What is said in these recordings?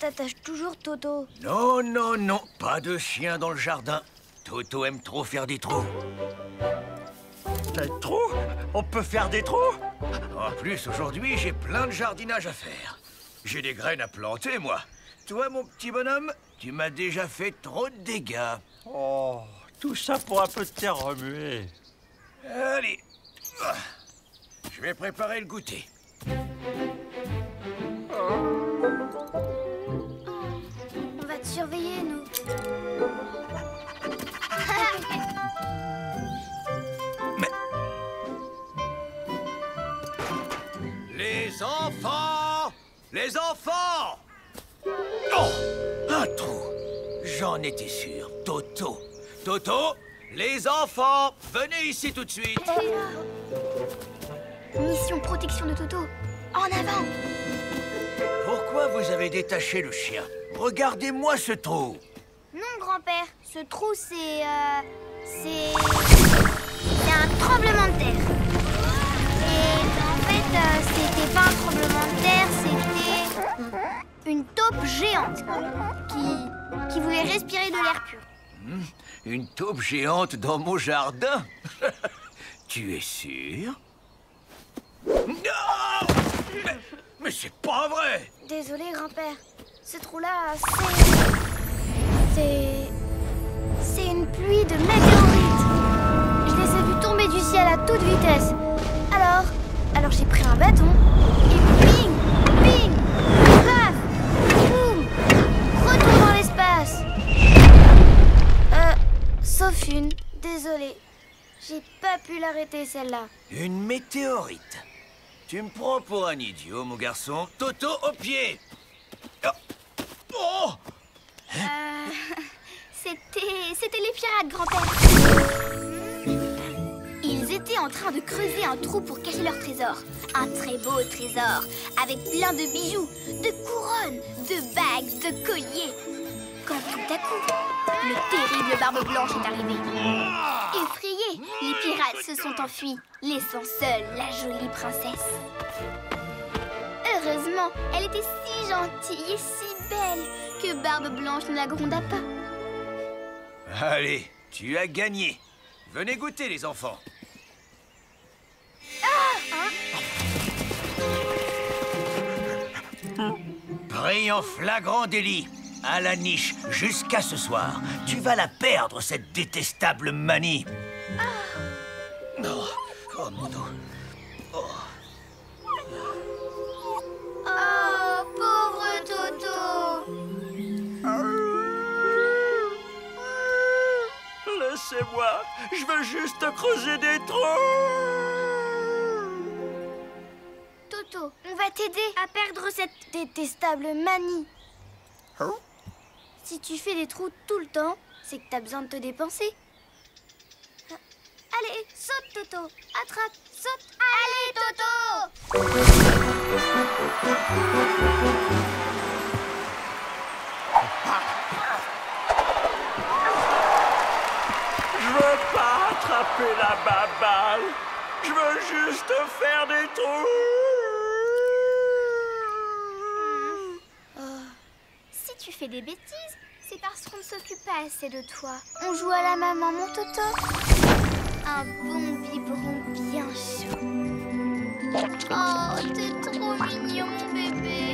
t'attaches toujours, Toto. Non, non, non, pas de chien dans le jardin. Toto aime trop faire des trous. Des trous? On peut faire des trous? En plus, aujourd'hui, j'ai plein de jardinage à faire. J'ai des graines à planter, moi. Toi, mon petit bonhomme, tu m'as déjà fait trop de dégâts. Oh, tout ça pour un peu de terre remuée. Allez, je vais préparer le goûter. On va te surveiller, nous. Mais... Les enfants! Les enfants! Oh! Un trou! J'en étais sûr. Toto! Toto! Les enfants! Venez ici tout de suite! Mission protection de Toto. En avant! Pourquoi vous avez détaché le chien? Regardez-moi ce trou! Non, grand-père. Ce trou, c'est un tremblement de terre. Et en fait, c'était pas un tremblement de terre, c'était une taupe géante qui voulait respirer de l'air pur. Une taupe géante dans mon jardin? Tu es sûr? Non! Mais c'est pas vrai! Désolé, grand-père. Ce trou-là, c'est une pluie de météorites. Je les ai vus tomber du ciel à toute vitesse. Alors j'ai pris un bâton et bing, bing, paf, boum, retour dans l'espace. Sauf une, désolé. J'ai pas pu l'arrêter celle-là. Une météorite? Tu me prends pour un idiot, mon garçon. Toto au pied! Oh! C'était les pirates, grand-père. Ils étaient en train de creuser un trou pour cacher leur trésor. Un très beau trésor, avec plein de bijoux, de couronnes, de bagues, de colliers. Quand tout à coup, le terrible Barbe Blanche est arrivé. Effrayés, les pirates se sont enfuis, laissant seule la jolie princesse. Heureusement, elle était si gentille et si belle que Barbe Blanche ne la gronda pas. Allez, tu as gagné. Venez goûter, les enfants. Pris en flagrant délit, à la niche, jusqu'à ce soir. Tu vas la perdre, cette détestable manie. Oh, mon dos. Oh, pauvre Toto! Laissez-moi, je veux juste creuser des trous. Toto, on va t'aider à perdre cette détestable manie. Si tu fais des trous tout le temps, c'est que t'as besoin de te dépenser. Allez, saute, Toto. Attrape, saute. Allez, Toto! Je veux pas attraper la baballe. Je veux juste faire des trous. Si tu fais des bêtises, c'est parce qu'on ne s'occupe pas assez de toi. On joue à la maman, mon Toto. Un bon biberon bien chaud. Oh, t'es trop mignon, mon bébé.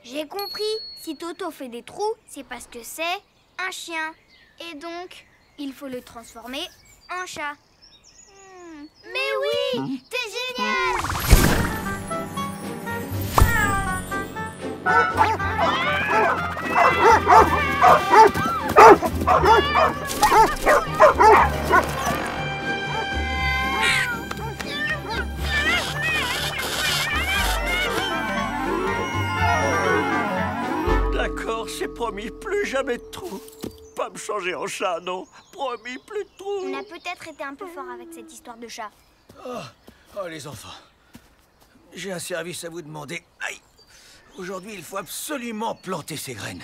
J'ai compris. Si Toto fait des trous, c'est parce que c'est un chien. Et donc, il faut le transformer en chat. Mais oui, t'es génial! D'accord, c'est promis, plus jamais de trous. Pas me changer en chat, non. Promis, plus de trous. On a peut-être été un peu fort avec cette histoire de chat. Oh, les enfants. J'ai un service à vous demander. Aïe! Aujourd'hui, il faut absolument planter ces graines.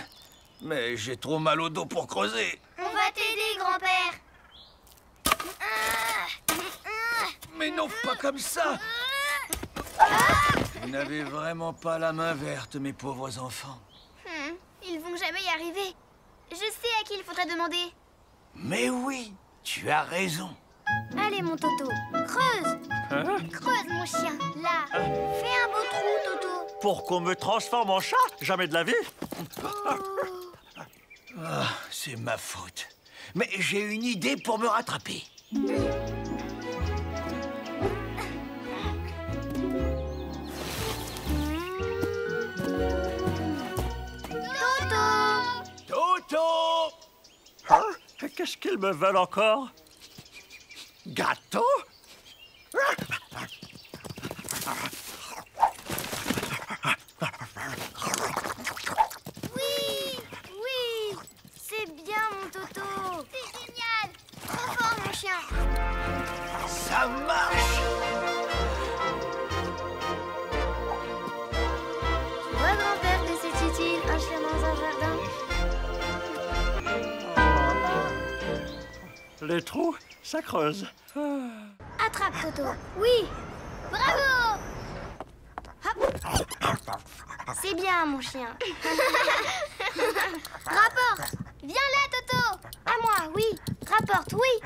Mais j'ai trop mal au dos pour creuser. On va t'aider, grand-père. Mais non, pas comme ça! Vous n'avez vraiment pas la main verte, mes pauvres enfants. Ils vont jamais y arriver. Je sais à qui il faudrait demander. Mais oui, tu as raison. Allez, mon Toto, creuse. Creuse, mon chien. Là, fais un beau trou, Toto. Pour qu'on me transforme en chat? Jamais de la vie. Ah, c'est ma faute. Mais j'ai une idée pour me rattraper. Toto! Hein? Qu'est-ce qu'ils me veulent encore? Gâteau? Oui, oui, c'est bien, mon Toto. C'est génial. Trop fort, mon chien. Ça marche! Tu vois, grand-père, que c'est utile, un chien dans un jardin. Les trous, ça creuse. Attrape, Toto. Oui. Bravo. Hop. C'est bien, mon chien. Rapporte. Viens là, Toto. À moi, oui. Rapporte, oui.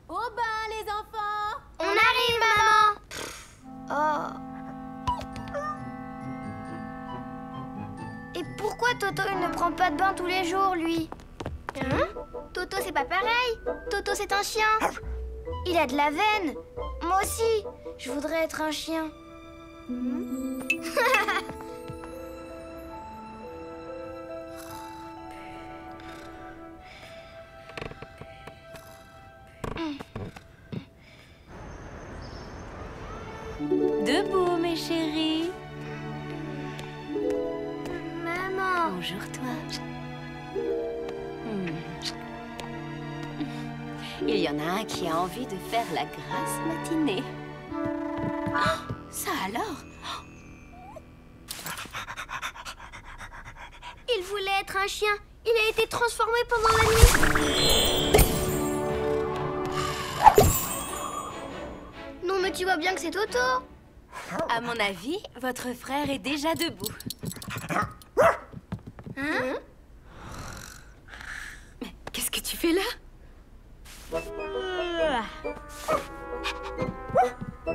Au bain, les enfants! On arrive, maman. Oh. Et pourquoi Toto il ne prend pas de bain tous les jours, lui? Hein? Toto, c'est pas pareil. Toto, c'est un chien. Il a de la veine. Moi aussi, je voudrais être un chien. Debout, mes chéris. Maman. Bonjour, toi. Il y en a un qui a envie de faire la grasse matinée. Oh, ça alors? Il voulait être un chien. Il a été transformé pendant la nuit. Non, mais tu vois bien que c'est Toto. À mon avis, votre frère est déjà debout. Hein? Mais qu'est-ce que tu fais là?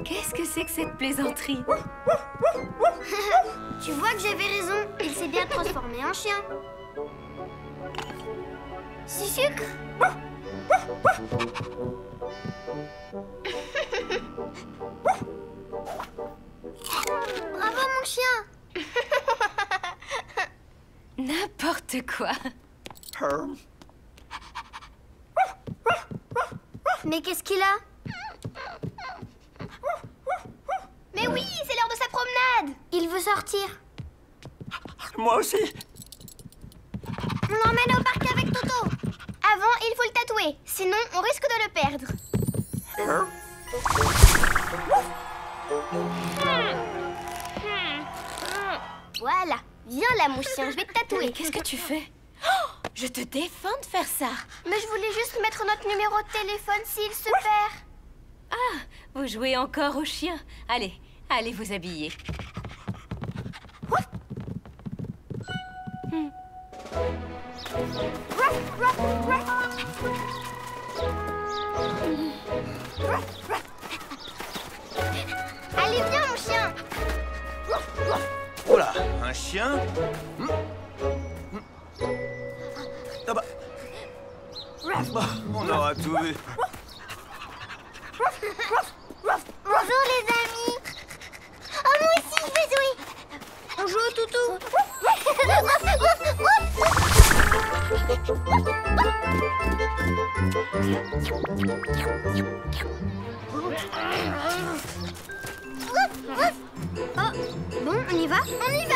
Qu'est-ce que c'est que cette plaisanterie? Tu vois que j'avais raison. Il s'est bien transformé en chien. Si sucre. Bravo, mon chien. N'importe quoi. Mais qu'est-ce qu'il a? Mais oui, c'est l'heure de sa promenade. Il veut sortir. Moi aussi. On l'emmène au parc avec Toto. Avant, il faut le tatouer. Sinon, on risque de le perdre. Voilà. Viens là, mon chien. Je vais te tatouer. Mais qu'est-ce que tu fais? Oh, je te défends de faire ça. Mais je voulais juste mettre notre numéro de téléphone s'il se perd. Ah, vous jouez encore au chien. Allez, allez vous habiller. Allez, viens, mon chien. Voilà, un chien. Ah bah. Bah, on aura tout vu. Bonjour, les amis. Oh, moi aussi, je vais jouer. On joue au toutou. Oh, bon, on y va? On y va!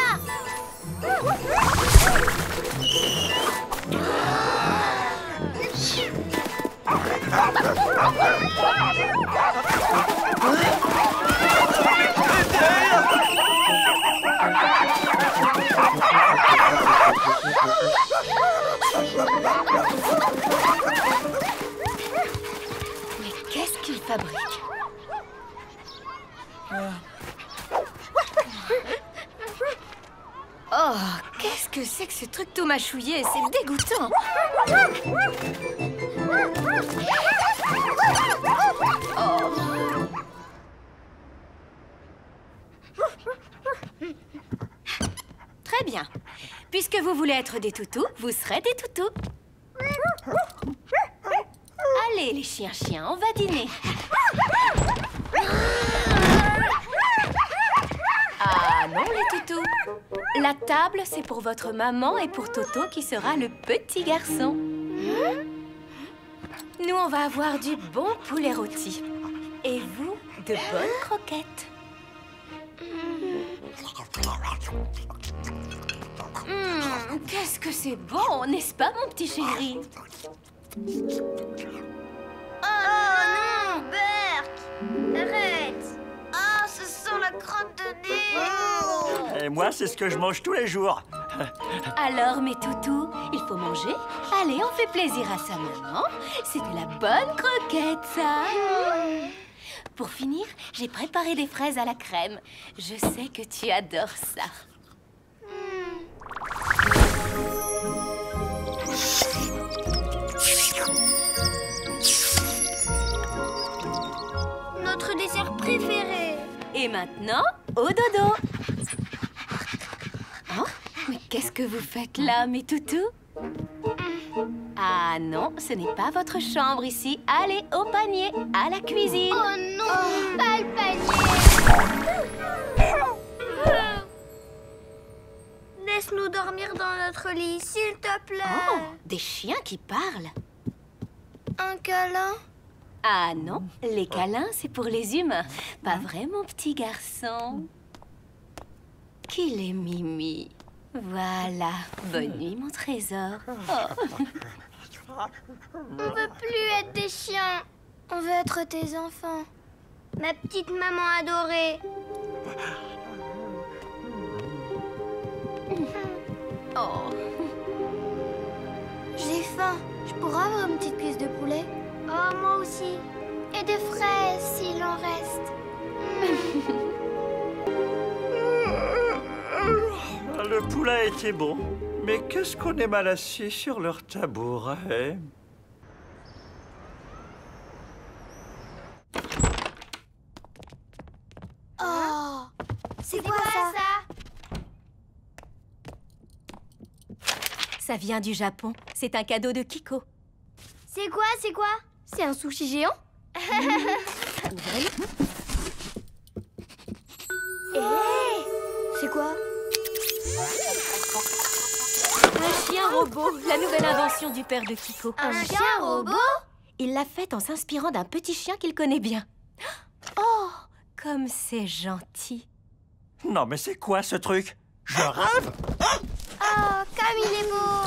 Mais qu'est-ce qu'il fabrique? qu'est-ce que c'est que ce truc tout mâchouillé? C'est dégoûtant. Très bien. Puisque vous voulez être des toutous, vous serez des toutous. Allez, les chiens-chiens, on va dîner. Ah non, les toutous. La table, c'est pour votre maman et pour Toto qui sera le petit garçon. Nous, on va avoir du bon poulet rôti. Et vous, de bonnes croquettes. Qu'est-ce que c'est bon, n'est-ce pas, mon petit chéri? Oh non, Berk! Arrête! Ah, ce sent la crotte de nez! Et moi, c'est ce que je mange tous les jours. Alors, mes toutous, il faut manger. Allez, on fait plaisir à sa maman. C'est de la bonne croquette, ça. Pour finir, j'ai préparé des fraises à la crème. Je sais que tu adores ça. Notre dessert préféré! Et maintenant, au dodo. Oh, mais qu'est-ce que vous faites là, mes toutous? Ah non, ce n'est pas votre chambre ici. Allez, au panier, à la cuisine. Oh non, pas le panier! Laisse-nous dormir dans notre lit, s'il te plaît. Oh, des chiens qui parlent. Un câlin? Ah non, les câlins, c'est pour les humains. Pas vrai, mon petit garçon? Qu'il est mimi. Voilà. Bonne nuit, mon trésor. Oh. On veut plus être des chiens. On veut être tes enfants. Ma petite maman adorée. Oh. J'ai faim. Je pourrais avoir une petite cuisse de poulet? Oh, moi aussi. Et des fraises, s'il en reste. Le poulet était bon. Mais qu'est-ce qu'on est mal assis sur leur tabouret? Oh, c'est quoi ça? Ça vient du Japon. C'est un cadeau de Kiko. C'est quoi? C'est quoi? C'est un sushi géant? Ouvrez-le. C'est quoi? Un chien robot, la nouvelle invention du père de Kiko. Un chien robot? Il l'a fait en s'inspirant d'un petit chien qu'il connaît bien. Oh, comme c'est gentil. Non, mais c'est quoi ce truc? Je rêve? Oh, comme il est beau!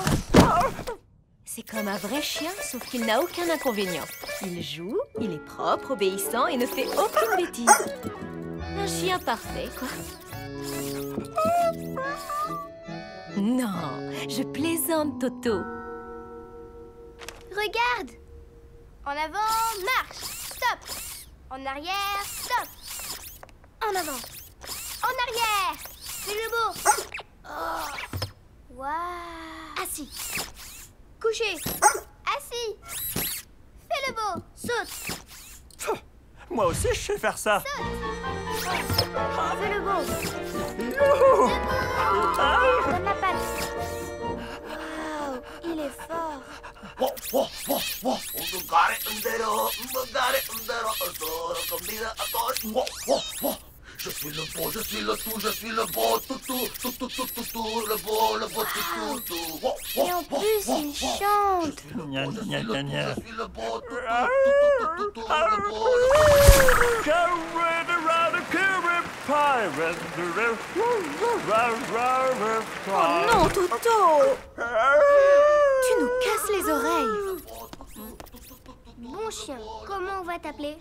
C'est comme un vrai chien, sauf qu'il n'a aucun inconvénient. Il joue, il est propre, obéissant et ne fait aucune bêtise. Un chien parfait, quoi. Non, je plaisante, Toto. Regarde! En avant, marche! Stop! En arrière, stop! En avant! En arrière! Fais le beau! Oh! Waouh! Assis! Couché! Assis! Fais le beau! Saute! Moi aussi, je sais faire ça. Fais le beau! Youhou! Donne la patte! Waouh! Il est fort! Je suis le beau, je suis le tout, je suis le beau toutou, toutou, toutou, toutou, le beau toutou. Et en plus, il chante! Gna, gna, gna, gna. Je suis le beau toutou, toutou, toutou, le beau Carried around a curie pie, Oh non, Toto! Tu nous casses les oreilles. Bon chien, comment on va t'appeler?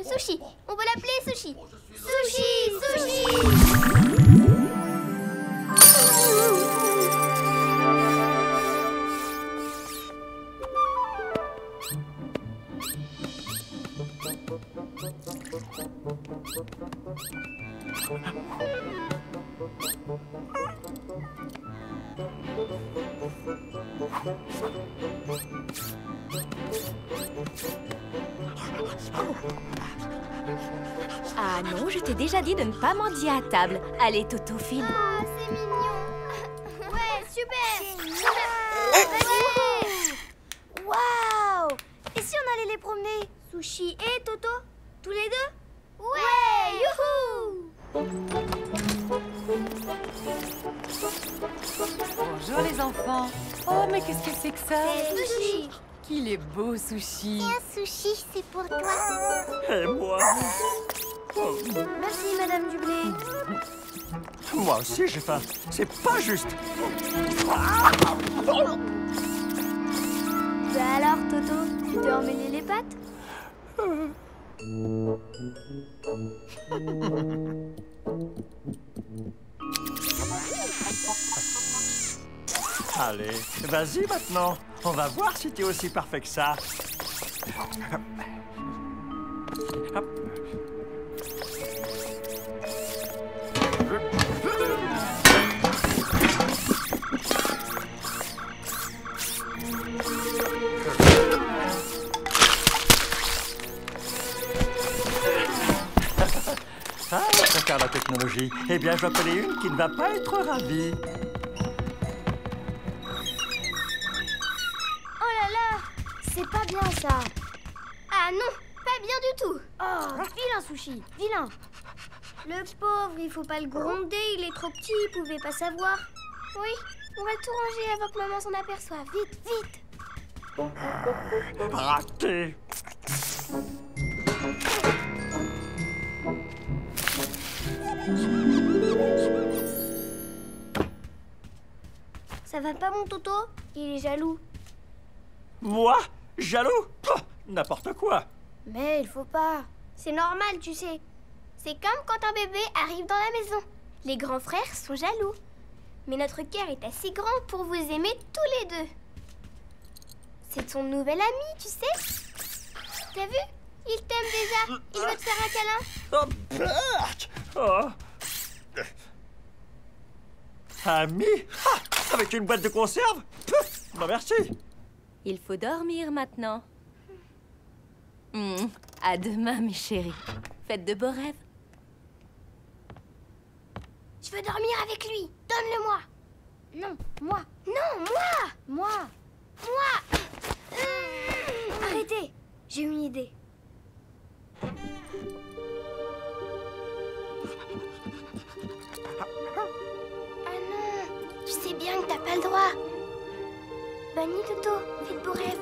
Sushi. On va l'appeler Sushi. Sushi, Sushi. Ah non, je t'ai déjà dit de ne pas mendier à table. Allez, Toto, file. Ah, c'est mignon. Ouais, super. Ouais. Waouh. Et si on allait les promener, Sushi et Toto, tous les deux? Ouais, youhou. Bonjour les enfants. Oh, mais qu'est-ce que c'est que ça? Sushi. Qu'il est beau, Sushi. Un sushi, c'est pour toi. Et moi? Merci, Madame Dublé. Moi aussi, j'ai faim. C'est pas juste. Bah alors, Toto, tu t'es emmêlé les pattes? Allez, vas-y maintenant. On va voir si t'es aussi parfait que ça. Hop. Ah, je préfère la technologie. Eh bien, j'en connais une qui ne va pas être ravie. Oh là là, c'est pas bien ça. Ah non, pas bien du tout. Oh, vilain Sushi, vilain. Le pauvre, il faut pas le gronder, il est trop petit, il pouvait pas savoir. Oui, on va tout ranger avant que maman s'en aperçoive. Vite, vite. Raté. Ça va pas mon Toto? Il est jaloux. Moi? Jaloux? Oh, n'importe quoi. Mais il faut pas. C'est normal, tu sais. C'est comme quand un bébé arrive dans la maison. Les grands frères sont jaloux. Mais notre cœur est assez grand pour vous aimer tous les deux. C'est ton nouvel ami, tu sais. T'as vu? Il t'aime déjà. Il veut te faire un câlin. Oh, Bert! Oh. Ami? Ah, avec une boîte de conserve? Non, merci. Il faut dormir maintenant. À demain, mes chéris. Faites de beaux rêves. Je veux dormir avec lui. Donne-le-moi. Non, moi. Non, moi. Moi. Arrêtez. J'ai une idée. Ah non, tu sais bien que t'as pas le droit. Bonne nuit, Toto. Fais de beaux rêves.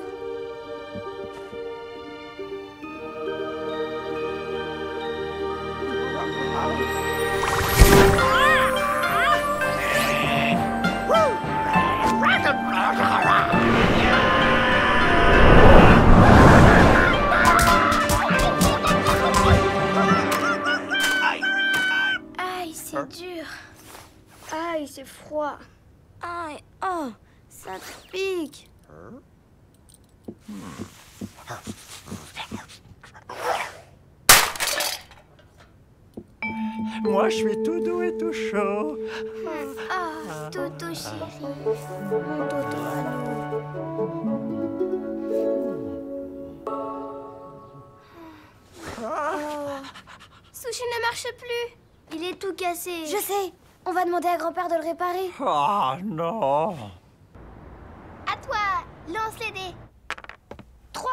Aïe, c'est dur. Aïe, c'est froid. Aïe, oh, ça pique. Moi, je suis tout doux et tout chaud. Ah, Toto chéri. Mon Toto à nous. Sushi ne marche plus. Il est tout cassé. Je sais. On va demander à grand-père de le réparer. Ah non. À toi. Lance les dés. 3.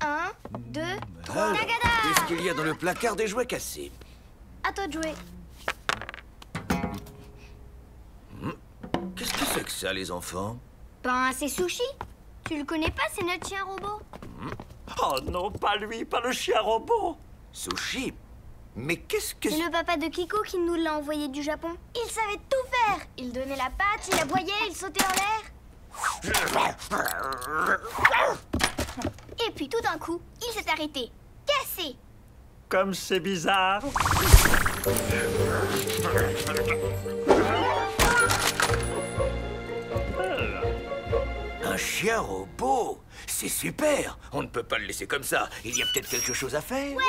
1, 2, 3. Alors, Tagada. qu'est-ce qu'il y a dans le placard des jouets cassés? À toi de jouer. Qu'est-ce que c'est que ça, les enfants? Ben, c'est Sushi. Tu le connais pas, c'est notre chien robot. Oh non, pas lui, pas le chien robot. Sushi? Mais qu'est-ce que... C'est le papa de Kiko qui nous l'a envoyé du Japon. Il savait tout faire. Il donnait la patte, il aboyait, il sautait en l'air. Et puis tout d'un coup, il s'est arrêté. Cassé. Comme c'est bizarre. Un chien robot? C'est super! On ne peut pas le laisser comme ça. Il y a peut-être quelque chose à faire. Ouais.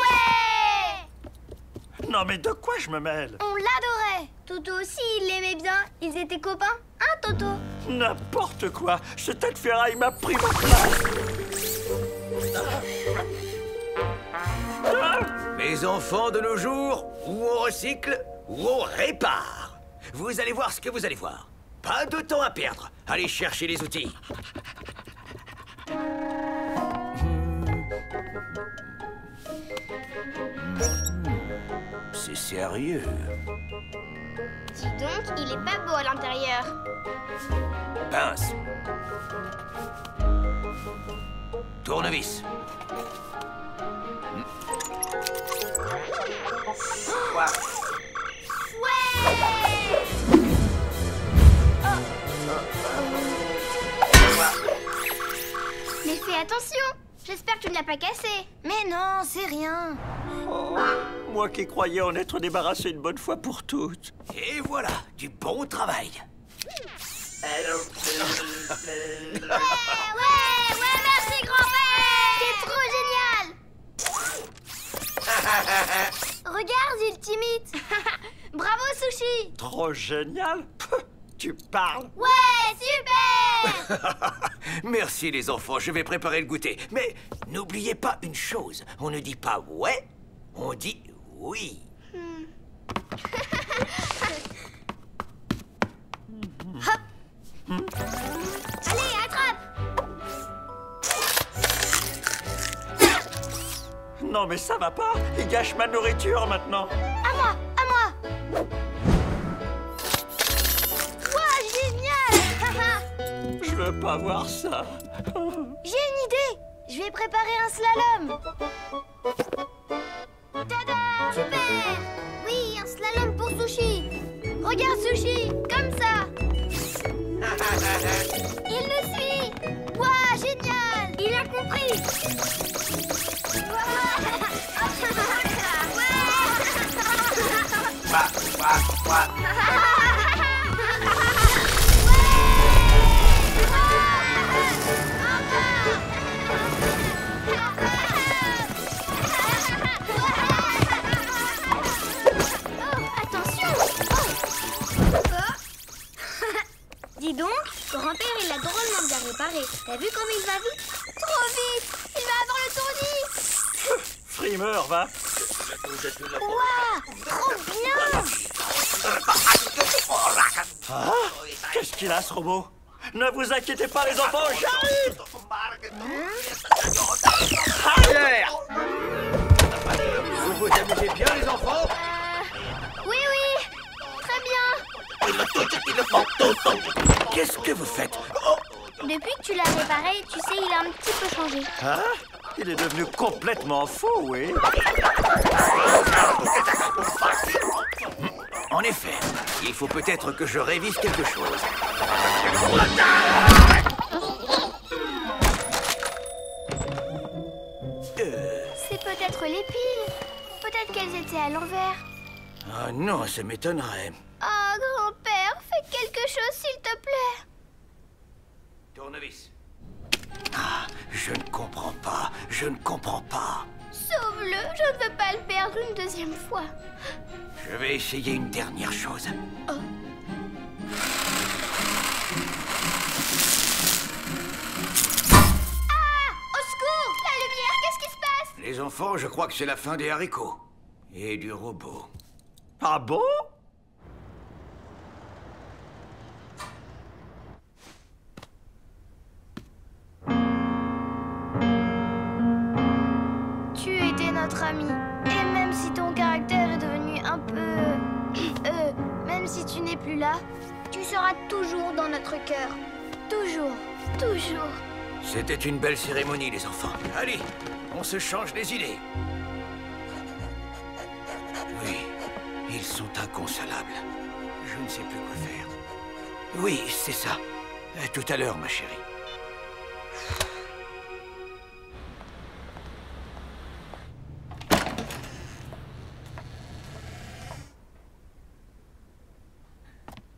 Non, mais de quoi je me mêle? On l'adorait. Toto aussi, il l'aimait bien. Ils étaient copains. Hein, Toto? N'importe quoi. Ce tas de ferraille m'a pris ma place. Mes enfants de nos jours, ou on recycle, ou on répare. Vous allez voir ce que vous allez voir. Pas de temps à perdre. Allez chercher les outils. C'est sérieux. Dis donc, il est pas beau à l'intérieur. Pince. Tournevis. Mais fais attention. J'espère que tu ne l'as pas cassé. Mais non, c'est rien. Oh, moi qui croyais en être débarrassé une bonne fois pour toutes. Et voilà, du bon travail. Ouais, merci grand-père. C'est trop génial. Regarde, il t'imite. Bravo, Sushi. Trop génial. Tu parles. Ouais, super. Merci les enfants, je vais préparer le goûter. Mais n'oubliez pas une chose, on ne dit pas ouais, on dit oui. Hop. Allez, attrape. Non mais ça va pas. Il gâche ma nourriture maintenant. À moi, à moi. Wow, génial. Je veux pas voir ça. J'ai une idée. Je vais préparer un slalom. Tada! Super. Oui, un slalom pour Sushi. Regarde Sushi, comme ça. Il nous suit. Waouh, génial. Il a compris. Dis donc, grand-père, il a drôlement bien réparé. T'as vu comme il va vite? Trop vite. Il va avoir le tournis. Frimeur, va. Waouh, trop bien. Ah, qu'est-ce qu'il a, ce robot? Ne vous inquiétez pas, les enfants, j'arrive. Vous vous amusez bien les enfants? Oui, très bien. Qu'est-ce que vous faites? Oh, Depuis que tu l'as réparé, tu sais, il a un petit peu changé. Hein? Il est devenu complètement fou, oui. en effet, il faut peut-être que je révise quelque chose. C'est peut-être les piles. Peut-être qu'elles étaient à l'envers. Ah non, ça m'étonnerait. Oh, grand-père, fais quelque chose, s'il te plaît. Tournevis. Ah, je ne comprends pas. Je ne comprends pas. Sauve-le, je ne veux pas le perdre une deuxième fois. Je vais essayer une dernière chose. Oh. Ah! Au secours! La lumière, qu'est-ce qui se passe? Les enfants, je crois que c'est la fin des haricots. Et du robot. Ah bon? Tu étais notre ami. Et même si ton caractère est devenu un peu... même si tu n'es plus là, tu seras toujours dans notre cœur. Toujours, toujours. C'était une belle cérémonie, les enfants. Allez, on se change les idées. Oui, ils sont inconsolables. Je ne sais plus quoi faire. Oui, c'est ça. À tout à l'heure, ma chérie.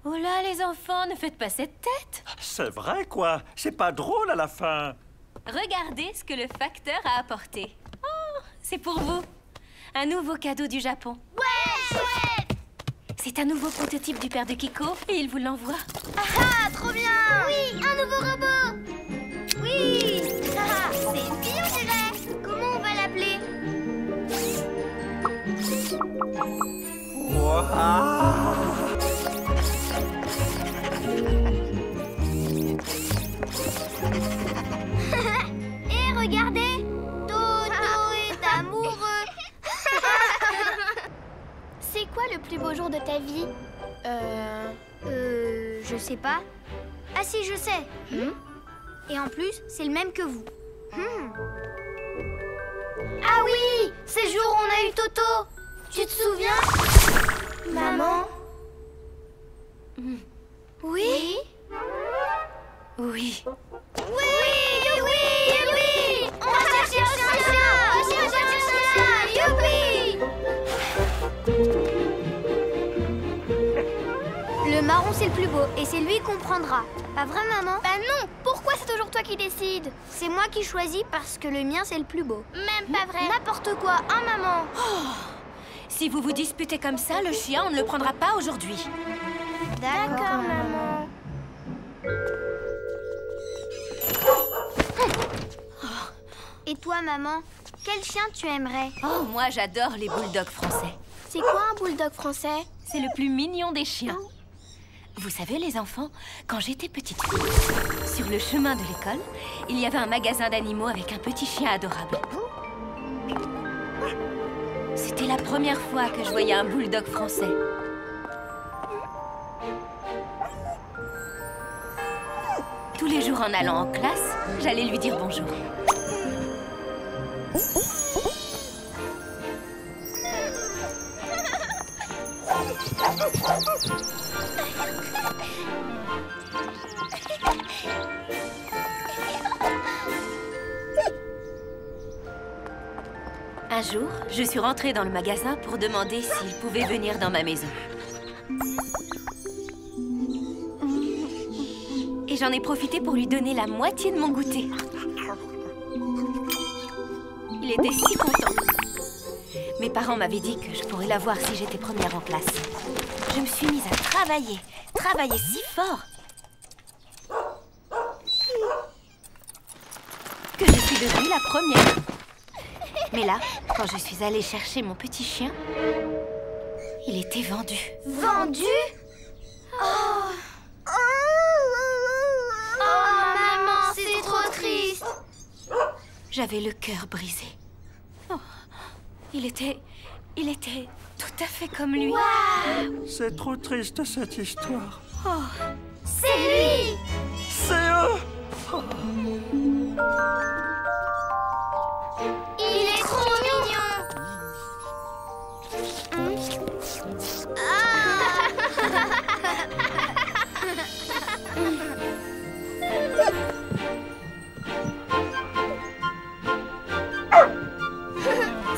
Oh là, les enfants, ne faites pas cette tête. C'est vrai, quoi. C'est pas drôle à la fin. Regardez ce que le facteur a apporté. Oh, c'est pour vous. Un nouveau cadeau du Japon. Ouais, chouette! C'est un nouveau prototype du père de Kiko et il vous l'envoie. Ah, trop bien! Oui! Et regardez, Toto est amoureux. C'est quoi le plus beau jour de ta vie? Je sais pas. Ah si, je sais. Et en plus, c'est le même que vous. Ah oui, c'est le jour où on a eu Toto. Tu te souviens? Maman? Oui? Oui. Oui, oui, oui. On va chercher un chien. On va chercher un chien. Youpi! Le marron, c'est le plus beau et c'est lui qu'on prendra. Pas vrai, maman? Bah non. Pourquoi c'est toujours toi qui décides? C'est moi qui choisis parce que le mien, c'est le plus beau. Même pas vrai. N'importe quoi, hein, maman? Si vous vous disputez comme ça, le chien, on ne le prendra pas aujourd'hui. D'accord, maman. Et toi, maman? Quel chien tu aimerais? Oh, moi, j'adore les bulldogs français. C'est quoi un bulldog français? C'est le plus mignon des chiens. Vous savez, les enfants, quand j'étais petite fille, sur le chemin de l'école, il y avait un magasin d'animaux avec un petit chien adorable. C'était la première fois que je voyais un bulldog français. Tous les jours en allant en classe, j'allais lui dire bonjour. Un jour, je suis rentrée dans le magasin pour demander s'il pouvait venir dans ma maison. Et j'en ai profité pour lui donner la moitié de mon goûter. Il était si content. Mes parents m'avaient dit que je pourrais l'avoir si j'étais première en classe. Je me suis mise à travailler si fort que je suis devenue la première. Mais là, quand je suis allée chercher mon petit chien, il était vendu. Vendu? Oh, maman, c'est trop triste. J'avais le cœur brisé. Oh, il était tout à fait comme lui. C'est trop triste, cette histoire. Oh, C'est lui. C'est eux. Il est trop mignon.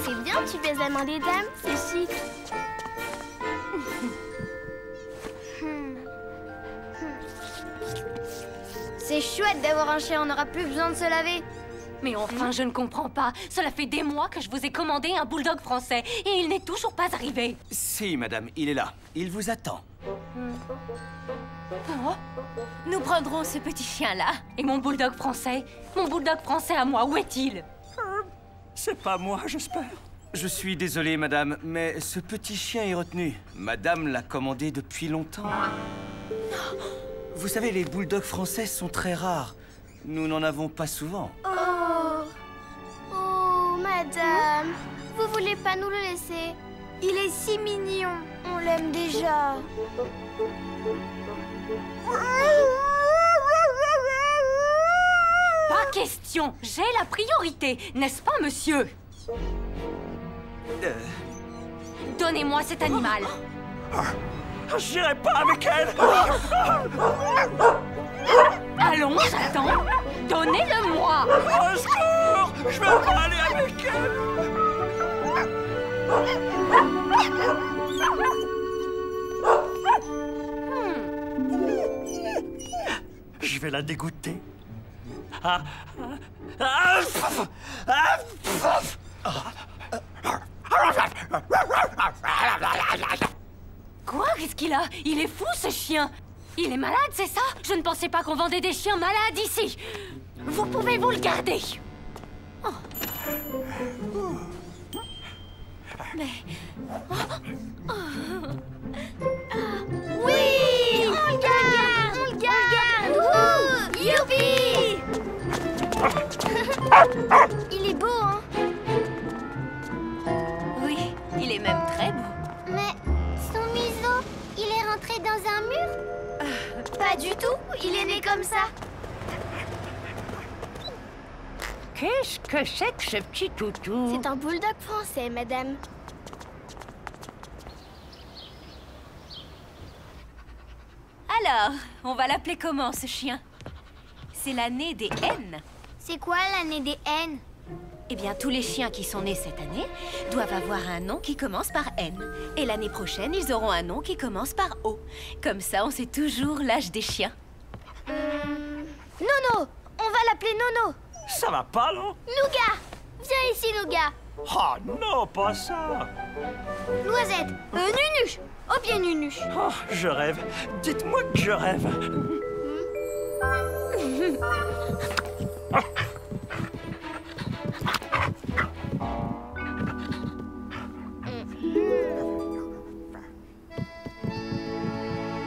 C'est bien, tu fais la main des dames, c'est chic. C'est chouette d'avoir un chien, on n'aura plus besoin de se laver. mais enfin, je ne comprends pas. Cela fait des mois que je vous ai commandé un bulldog français et il n'est toujours pas arrivé. Si, madame, il est là. Il vous attend. Oh, nous prendrons ce petit chien-là. Et mon bulldog français à moi, où est-il? C'est pas moi, j'espère. Je suis désolé, madame, mais ce petit chien est retenu. Madame l'a commandé depuis longtemps. Vous savez, les bulldogs français sont très rares. Nous n'en avons pas souvent. Oh, madame, vous voulez pas nous le laisser? Il est si mignon, on l'aime déjà. Pas question, j'ai la priorité, n'est-ce pas, monsieur? Donnez-moi cet animal. J'irai pas avec elle. Allons, j'attends. Donnez-le-moi. Au secours, je vais pas aller avec elle. Je vais la dégoûter. Quoi? Qu'est-ce qu'il a? Il est fou, ce chien. Il est malade, c'est ça? Je ne pensais pas qu'on vendait des chiens malades ici. Vous pouvez vous le garder. Mais... Oui! On le garde! Wouh! Youpi! Il est beau, hein? Oui, il est même très beau. Mais son museau, il est rentré dans un mur? Pas du tout, il est né comme ça. Qu'est-ce que c'est que ce petit toutou? C'est un bulldog français, madame. Alors, on va l'appeler comment, ce chien? C'est l'année des N. C'est quoi l'année des N? Eh bien, tous les chiens qui sont nés cette année doivent avoir un nom qui commence par N. Et l'année prochaine, ils auront un nom qui commence par O. Comme ça, on sait toujours l'âge des chiens. Nono! On va l'appeler Nono. Ça va pas, là? Nougat! Viens ici, Nougat. Oh non, pas ça. Noisette. Nunuche. Oh bien, Nunuche. Oh, je rêve. Dites-moi que je rêve.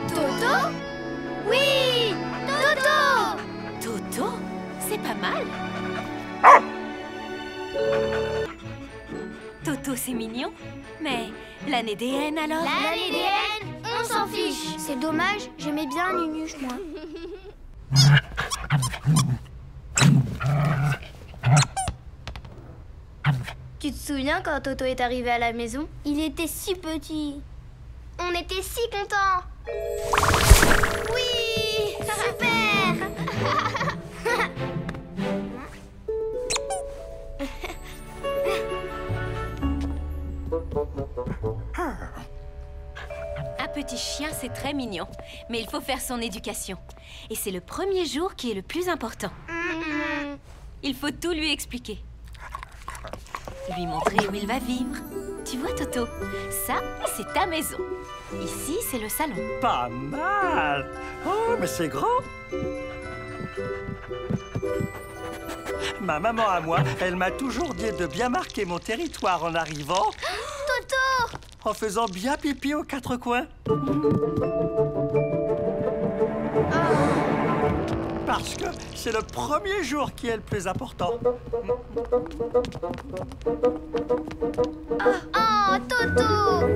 Toto? Oui! Toto! Toto? C'est pas mal. Toto, c'est mignon. Mais l'année des N, alors? L'année des N, on s'en fiche. C'est dommage, j'aimais bien Nunuche, moi. Tu te souviens quand Toto est arrivé à la maison? Il était si petit. On était si contents. Oui! Super! Un petit chien, c'est très mignon. Mais il faut faire son éducation. Et c'est le premier jour qui est le plus important. Il faut tout lui expliquer. Lui montrer où il va vivre. Tu vois, Toto, ça, c'est ta maison. Ici, c'est le salon. Pas mal. Oh, mais c'est grand. Ma maman à moi, elle m'a toujours dit de bien marquer mon territoire en arrivant. Toto! En faisant bien pipi aux quatre coins. Parce que c'est le premier jour qui est le plus important. Oh, Toto!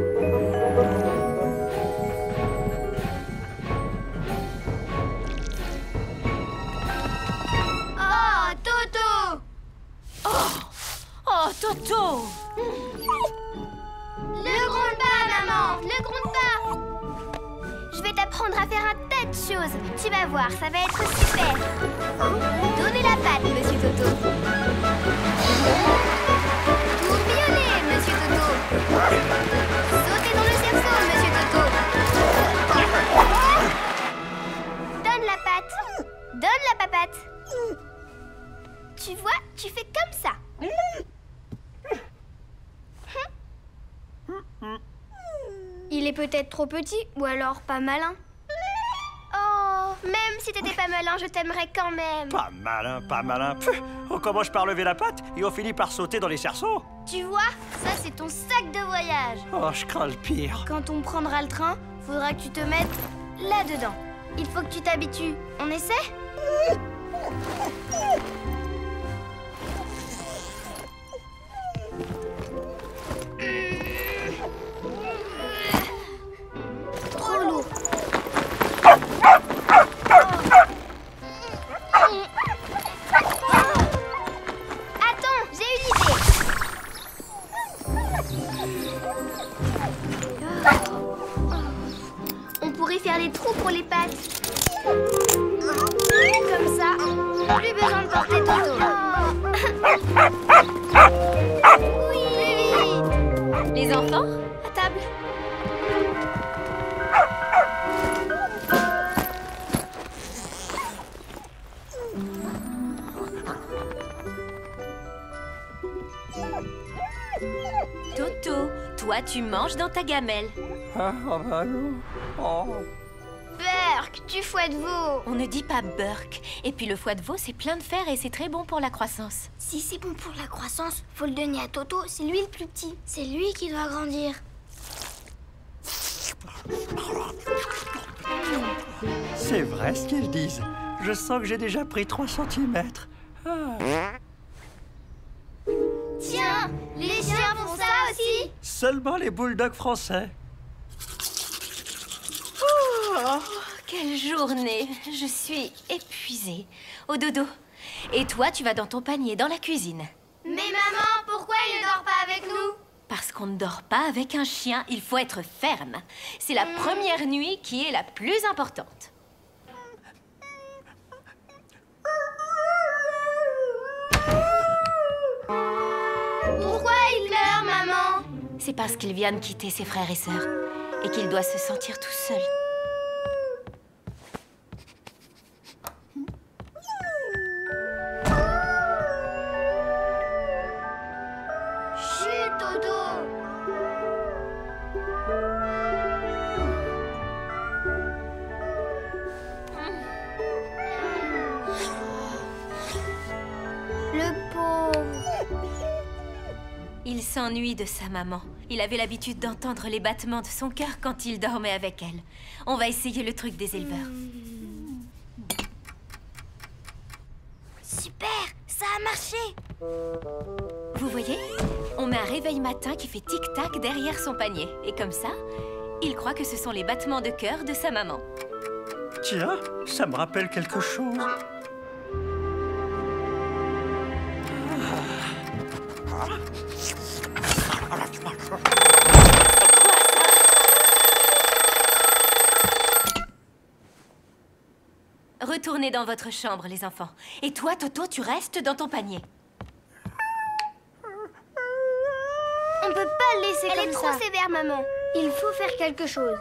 Oh, Toto! Oh, Toto! Ne gronde pas, maman! Ne gronde pas! Je vais t'apprendre à faire un tas de choses. Tu vas voir, ça va être super. Donnez la patte, monsieur Toto. Tourbillonnez, monsieur Toto. Sautez dans le cerceau, monsieur Toto. Donne la patte. Donne la papate. Tu vois, tu fais comme ça. Il est peut-être trop petit ou alors pas malin. Oh, même si t'étais pas malin, je t'aimerais quand même. Pas malin, pas malin. Pff, on commence par lever la patte et on finit par sauter dans les cerceaux. Tu vois, ça c'est ton sac de voyage. Oh, je crains le pire. Quand on prendra le train, faudra que tu te mettes là-dedans. Il faut que tu t'habitues. On essaie? Trop lourd. Attends, j'ai une idée. On pourrait faire des trous pour les pattes. Comme ça, plus besoin de porter Toto. Oui, vite. Les enfants, à table. Toto, toi, tu manges dans ta gamelle. Ah, oh, bah non. Oh. Berk, Burk du foie de veau. On ne dit pas Burk. Et puis le foie de veau, c'est plein de fer et c'est très bon pour la croissance. Si c'est bon pour la croissance, faut le donner à Toto, c'est lui le plus petit. C'est lui qui doit grandir. C'est vrai ce qu'ils disent. Je sens que j'ai déjà pris 3 centimètres. Tiens, les chiens font ça aussi. Seulement les bulldogs français. Oh, quelle journée! Je suis épuisée. Au dodo. Et toi, tu vas dans ton panier, dans la cuisine. Mais maman, pourquoi il ne dort pas avec nous? Parce qu'on ne dort pas avec un chien, il faut être ferme. C'est la première nuit qui est la plus importante. Pourquoi il pleure, maman? C'est parce qu'il vient de quitter ses frères et sœurs et qu'il doit se sentir tout seul. Chut, Toto. Le pauvre. Il s'ennuie de sa maman. Il avait l'habitude d'entendre les battements de son cœur quand il dormait avec elle. On va essayer le truc des éleveurs. Super, ça a marché. Vous voyez? On met un réveil matin qui fait tic-tac derrière son panier. Et comme ça, il croit que ce sont les battements de cœur de sa maman. Tiens, ça me rappelle quelque chose. Retournez dans votre chambre, les enfants. Et toi, Toto, tu restes dans ton panier. On peut pas le laisser comme ça. Elle est trop sévère, maman. Il faut faire quelque chose.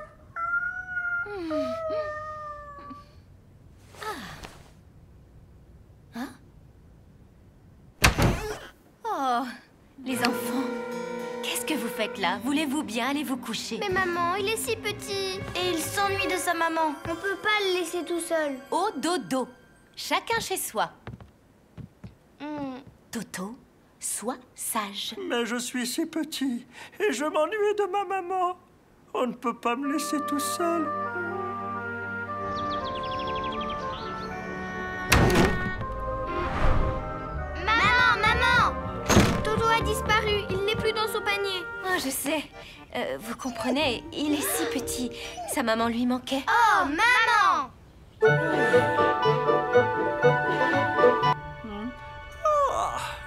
Oh, les enfants, qu'est-ce que vous faites là? Voulez-vous bien aller vous coucher? Mais maman, il est si petit. Et il s'ennuie de sa maman. On peut pas le laisser tout seul. Au dodo. Chacun chez soi. Toto, sois sage. Mais je suis si petit et je m'ennuie de ma maman. On ne peut pas me laisser tout seul. Maman! Toto a disparu. Il n'est plus dans son panier. Oh, je sais. Vous comprenez, il est si petit. Sa maman lui manquait. Oh, maman!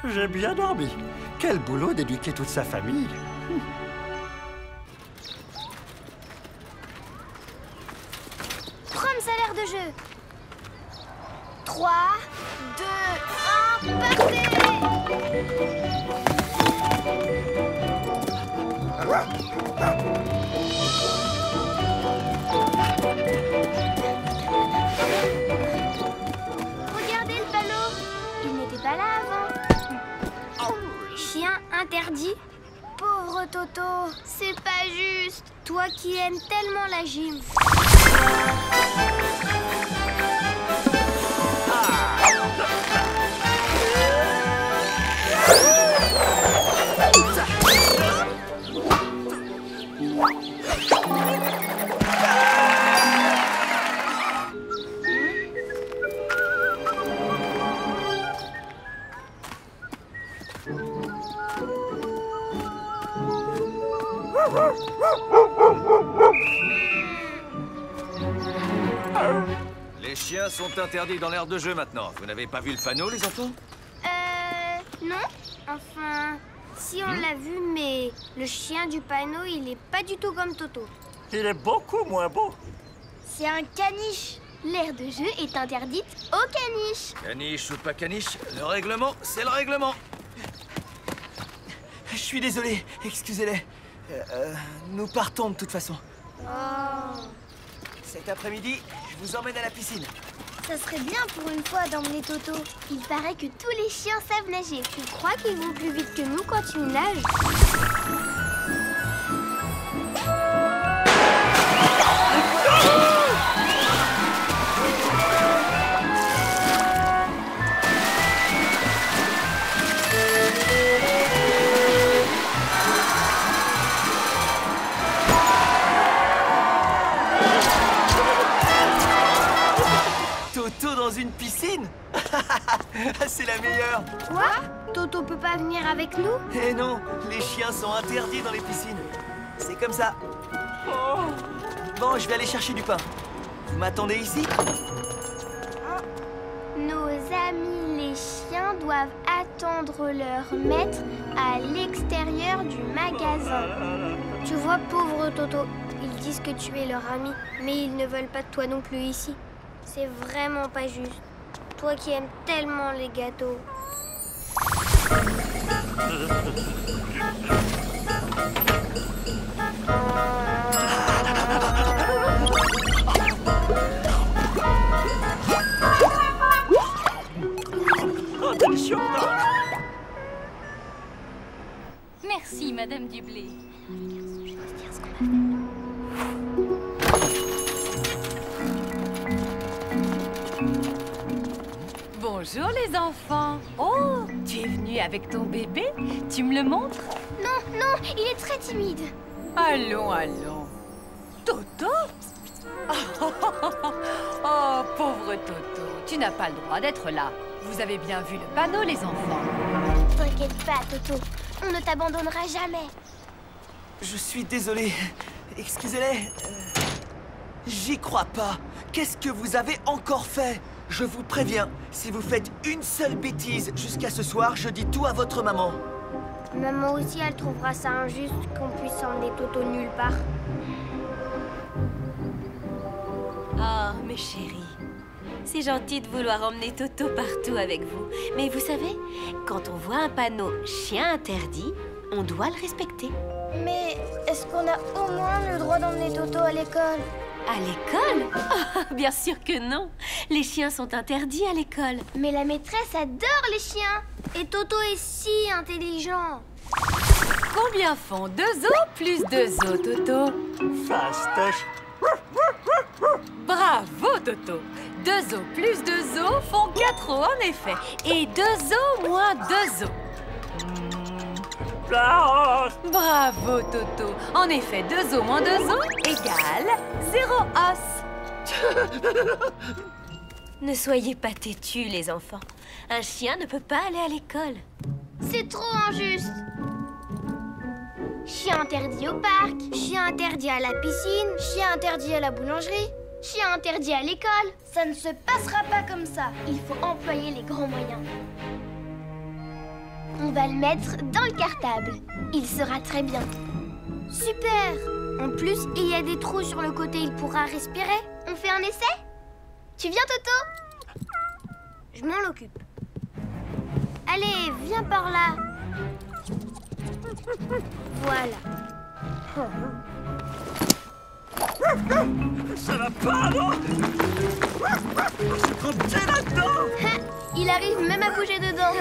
J'ai bien dormi. Quel boulot d'éduquer toute sa famille. Prends ça l'air de jeu. 3, 2, 1, partez! Regardez le ballot. Il n'était pas là avant. Chien interdit? Pauvre Toto, c'est pas juste. Toi qui aimes tellement la gym. Les chiens sont interdits dans l'aire de jeu maintenant. Vous n'avez pas vu le panneau, les enfants? Non. Enfin, si on l'a vu, mais le chien du panneau, il est pas du tout comme Toto. Il est beaucoup moins beau. C'est un caniche. L'aire de jeu est interdite aux caniches. Caniche ou pas caniche, le règlement, c'est le règlement. Je suis désolé, excusez-les. Nous partons de toute façon. Oh. Cet après-midi, je vous emmène à la piscine. Ça serait bien pour une fois d'emmener Toto. Il paraît que tous les chiens savent nager. Tu crois qu'ils vont plus vite que nous quand ils nagent? piscine. C'est la meilleure. Quoi? Toto peut pas venir avec nous? Eh non, les chiens sont interdits dans les piscines. C'est comme ça. Bon, je vais aller chercher du pain. Vous m'attendez ici? Nos amis les chiens doivent attendre leur maître à l'extérieur du magasin. Tu vois, pauvre Toto, ils disent que tu es leur ami, mais ils ne veulent pas de toi non plus ici. C'est vraiment pas juste. Toi qui aimes tellement les gâteaux. Attention, non. Merci, Madame Dublé. Bonjour les enfants. Oh, tu es venu avec ton bébé? Tu me le montres? Non, non, il est très timide. Allons, allons. Toto? Oh, pauvre Toto, tu n'as pas le droit d'être là. Vous avez bien vu le panneau, les enfants. T'inquiète pas, Toto. On ne t'abandonnera jamais. Je suis désolé. Excusez-les. J'y crois pas. Qu'est-ce que vous avez encore fait? Je vous préviens, si vous faites une seule bêtise jusqu'à ce soir, je dis tout à votre maman. Maman aussi, elle trouvera ça injuste qu'on puisse emmener Toto nulle part. Oh, mes chéris, c'est gentil de vouloir emmener Toto partout avec vous. Mais vous savez, quand on voit un panneau « Chien interdit », on doit le respecter. Mais est-ce qu'on a au moins le droit d'emmener Toto à l'école? À l'école? Oh, bien sûr que non. Les chiens sont interdits à l'école. Mais la maîtresse adore les chiens. Et Toto est si intelligent. Combien font 2 os plus 2 os, Toto? Fastoche. Bravo, Toto. 2 os plus 2 os font 4 os, en effet. Et 2 os moins 2 os. Bravo, Toto. En effet, 2 os moins 2 os égale 0 os. Ne soyez pas têtus, les enfants. Un chien ne peut pas aller à l'école. C'est trop injuste. Chien interdit au parc, chien interdit à la piscine, chien interdit à la boulangerie, chien interdit à l'école. Ça ne se passera pas comme ça. Il faut employer les grands moyens. On va le mettre dans le cartable. Il sera très bien. Super! En plus, il y a des trous sur le côté, il pourra respirer. On fait un essai? Tu viens, Toto? Je m'en occupe. Allez, viens par là. Voilà. Ça va pas, non? C'est trop petit là-dedans. Il arrive même à bouger dedans.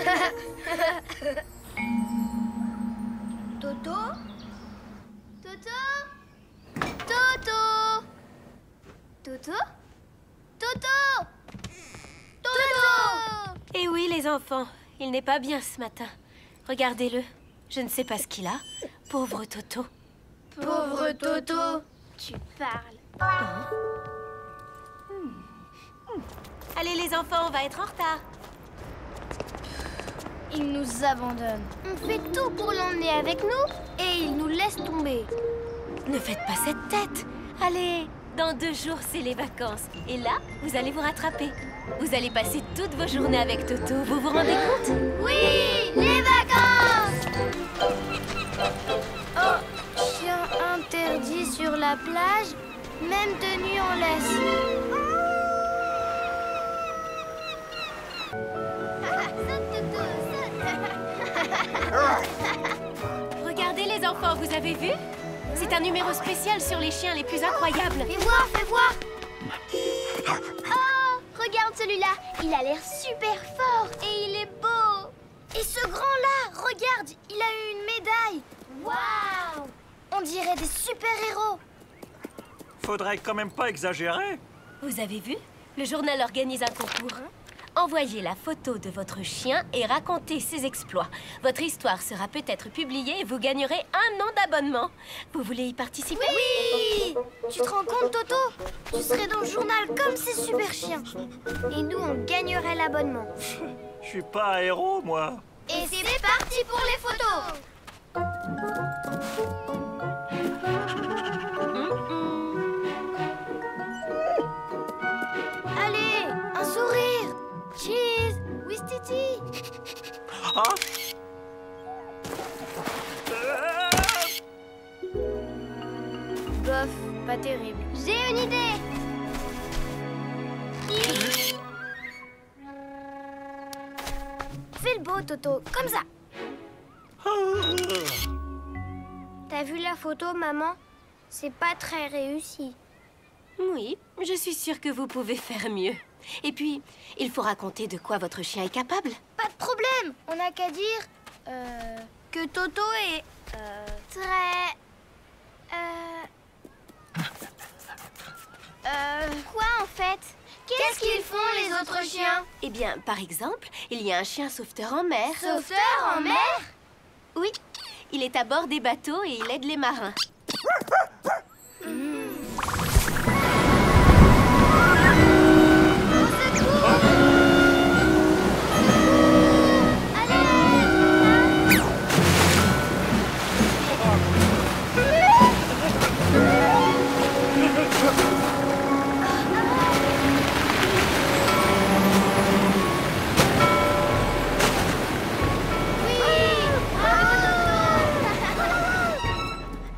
Toto? Toto? Toto? Toto? Toto? Toto? Eh oui, les enfants, il n'est pas bien ce matin. Regardez-le. Je ne sais pas ce qu'il a. Pauvre Toto. Pauvre Toto. Tu parles. Allez, les enfants, on va être en retard. Il nous abandonne. On fait tout pour l'emmener avec nous et il nous laisse tomber. Ne faites pas cette tête. Allez, dans 2 jours, c'est les vacances. Et là, vous allez vous rattraper. Vous allez passer toutes vos journées avec Toto. Vous vous rendez compte? Oui, les vacances! Oh, chien interdit sur la plage, même tenu en laisse. Saute, Toto, saute. Regardez, les enfants, vous avez vu? C'est un numéro spécial sur les chiens les plus incroyables. Fais voir, fais voir. Oh, regarde celui-là. Il a l'air super fort et il est beau. Et ce grand-là, regarde, il a eu une médaille. Waouh! On dirait des super-héros. Faudrait quand même pas exagérer. Vous avez vu? Le journal organise un concours. Envoyez la photo de votre chien et racontez ses exploits. Votre histoire sera peut-être publiée et vous gagnerez 1 an d'abonnement. Vous voulez y participer? Oui! Tu te rends compte, Toto? Tu serais dans le journal comme ces super chiens. Et nous, on gagnerait l'abonnement. Je suis pas un héros, moi. Et c'est parti pour les photos! Allez, un sourire! Cheese! Wistiti! Ah. Bof, pas terrible. J'ai une idée! Fais le beau, Toto, comme ça. T'as vu la photo, maman? C'est pas très réussi. Oui, je suis sûre que vous pouvez faire mieux. Et puis, il faut raconter de quoi votre chien est capable. Pas de problème. On n'a qu'à dire que Toto est très quoi en fait? Qu'est-ce qu'ils font les autres chiens? Eh bien, par exemple, il y a un chien sauveteur en mer. Sauveteur en mer? Oui, il est à bord des bateaux et il aide les marins.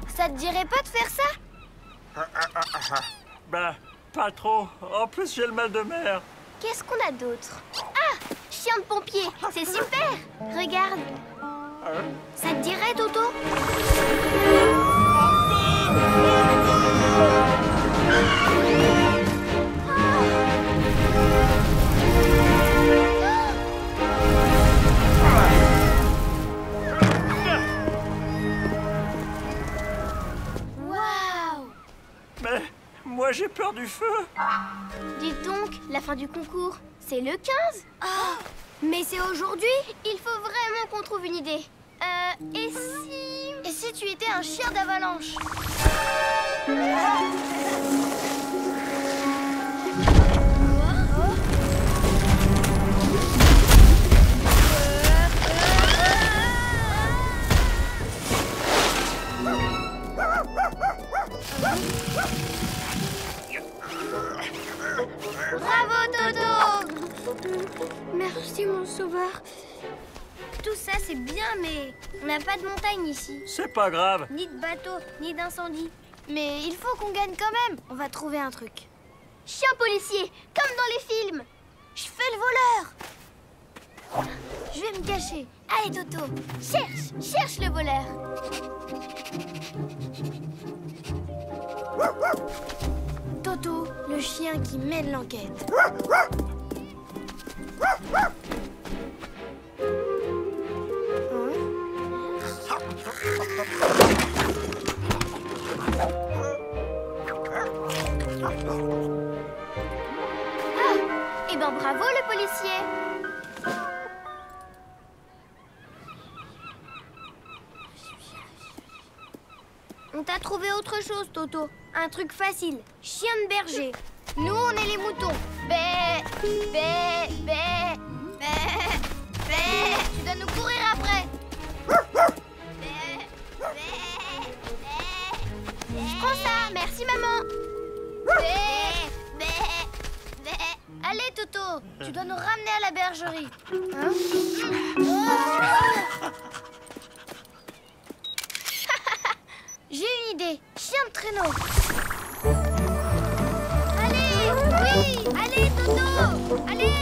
Ça te dirait pas de faire ça? Ben, pas trop. En plus, j'ai le mal de mer. Qu'est-ce qu'on a d'autre? Ah! Chien de pompier! C'est super! Regarde! Ça te dirait, Toto? Waouh! Mais moi, j'ai peur du feu. Dites donc, la fin du concours, c'est le 15? Oh! Mais c'est aujourd'hui? Il faut vraiment qu'on trouve une idée. Et si tu étais un chien d'avalanche? Bravo, Toto! Merci, mon sauveur. Tout ça, c'est bien, mais on n'a pas de montagne ici. C'est pas grave. Ni de bateau, ni d'incendie. Mais il faut qu'on gagne quand même. On va trouver un truc. Chien policier, comme dans les films. Je fais le voleur. Je vais me cacher. Allez, Toto, cherche le voleur. Toto, le chien qui mène l'enquête. Ah! Eh ben bravo le policier! On t'a trouvé autre chose, Toto. Un truc facile. Chien de berger. Nous, on est les moutons. Bé, bé, bé, bé, bé. Tu dois nous courir après. Bé, bé, bé. Je prends ça. Merci, maman. Bé, bé, bé. Allez, Toto. Tu dois nous ramener à la bergerie. Hein? J'ai une idée. Chien de traîneau. Allez, oui, allez, Toto. Allez.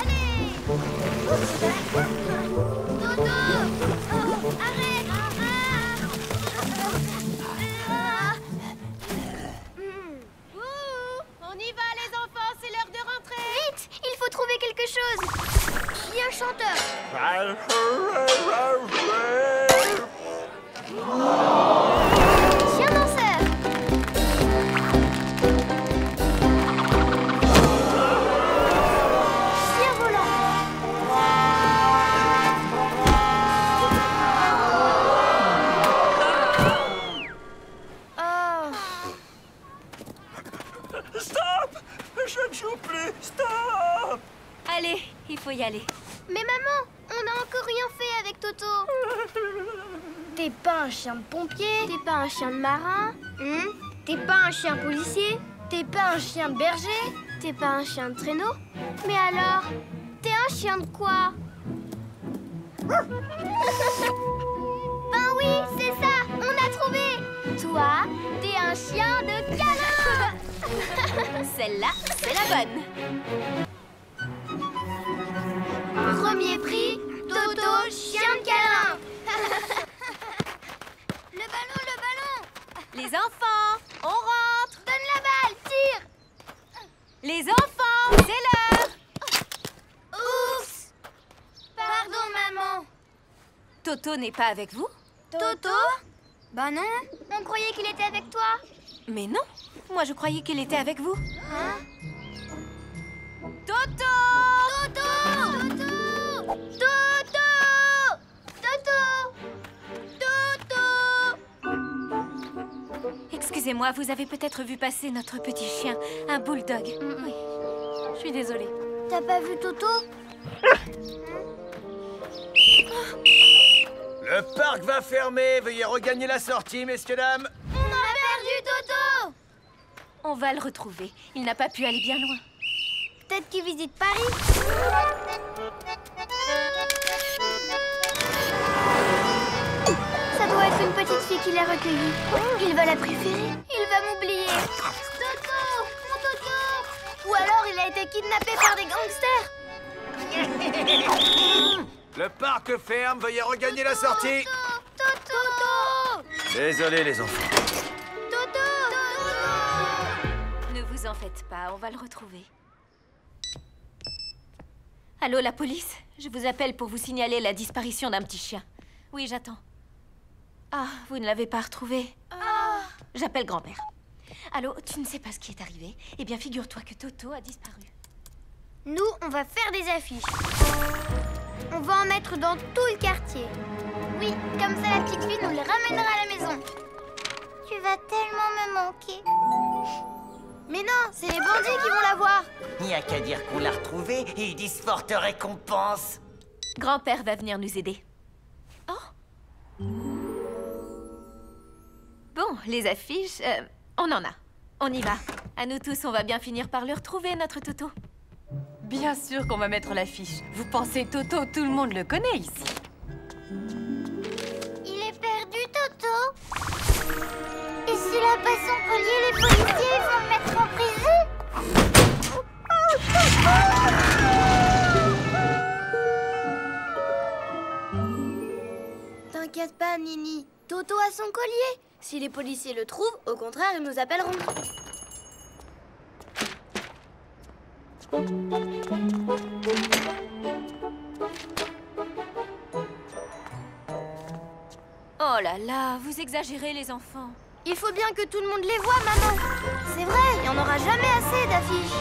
Allez. Toto. Oh, arrête. On y va, les enfants, c'est l'heure de rentrer. Vite, il faut trouver quelque chose. Chien chanteur. Chien danseur. Allez, il faut y aller. Mais maman, on n'a encore rien fait avec Toto. T'es pas un chien de pompier, t'es pas un chien de marin, t'es pas un chien policier, t'es pas un chien de berger, t'es pas un chien de traîneau. Mais alors, t'es un chien de quoi? Ben oui, c'est ça, on a trouvé. Toi, t'es un chien de câlin. Celle-là, c'est la bonne. Premier prix, Toto, chien de câlin. Le ballon, le ballon. Les enfants, on rentre. Donne la balle, tire. Les enfants, c'est l'heure. Oups. Pardon, maman. Toto n'est pas avec vous? Toto? Bah non, on croyait qu'il était avec toi. Mais non, moi je croyais qu'il était avec vous. Hein? Toto! Toto! Toto! Toto! Toto! Excusez-moi, vous avez peut-être vu passer notre petit chien, un bulldog. Oui, je suis désolée. T'as pas vu Toto? Le parc va fermer. Veuillez regagner la sortie, messieurs, dames. On a perdu Toto! On va le retrouver. Il n'a pas pu aller bien loin. Peut-être qu'il visite Paris. Ça doit être une petite fille qui l'a recueillie. Il va la préférer. Il va m'oublier. Toto! Mon Toto! Ou alors il a été kidnappé par des gangsters. Le parc ferme. Veuillez regagner la sortie. Toto! Désolé, les enfants. Toto! Ne vous en faites pas, on va le retrouver. Allô, la police? Je vous appelle pour vous signaler la disparition d'un petit chien. Oui, j'attends. Ah, vous ne l'avez pas retrouvé? J'appelle grand-père. Allô, tu ne sais pas ce qui est arrivé? Eh bien, figure-toi que Toto a disparu. Nous, on va faire des affiches. On va en mettre dans tout le quartier. Oui, comme ça la petite fille nous le ramènera à la maison. Tu vas tellement me manquer. Mais non, c'est les bandits qui vont la voir. Il n'y a qu'à dire qu'on l'a retrouvée et ils disent forte récompense. Grand-père va venir nous aider. Oh! Bon, les affiches, on en a. On y va. À nous tous, on va bien finir par le retrouver, notre Toto. Bien sûr qu'on va mettre l'affiche. Vous pensez Toto, tout le monde le connaît ici. Il est perdu, Toto. Et s'il a pas son collier, les policiers vont le mettre en prison. T'inquiète pas, Nini. Toto a son collier. Si les policiers le trouvent, au contraire, ils nous appelleront. Oh là là, vous exagérez, les enfants. Il faut bien que tout le monde les voie, maman. C'est vrai, il n'y en aura jamais assez d'affiches.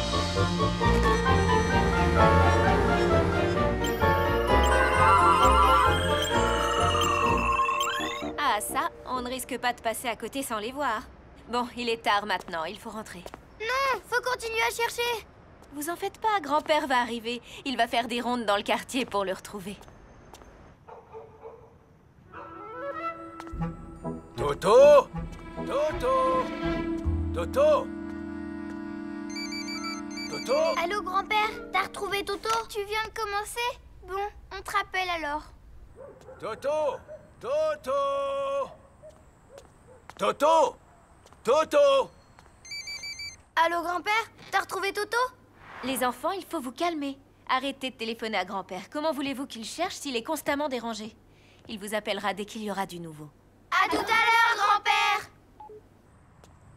Ah ça, on ne risque pas de passer à côté sans les voir. Bon, il est tard maintenant, il faut rentrer. Non, faut continuer à chercher. Vous en faites pas, grand-père va arriver. Il va faire des rondes dans le quartier pour le retrouver. Toto! Toto! Toto! Toto! Allô, grand-père, t'as retrouvé Toto? Tu viens de commencer? Bon, on te rappelle alors. Toto! Toto! Toto! Toto! Allô, grand-père, t'as retrouvé Toto? Les enfants, il faut vous calmer. Arrêtez de téléphoner à grand-père. Comment voulez-vous qu'il cherche s'il est constamment dérangé? Il vous appellera dès qu'il y aura du nouveau. À tout à l'heure, grand-père.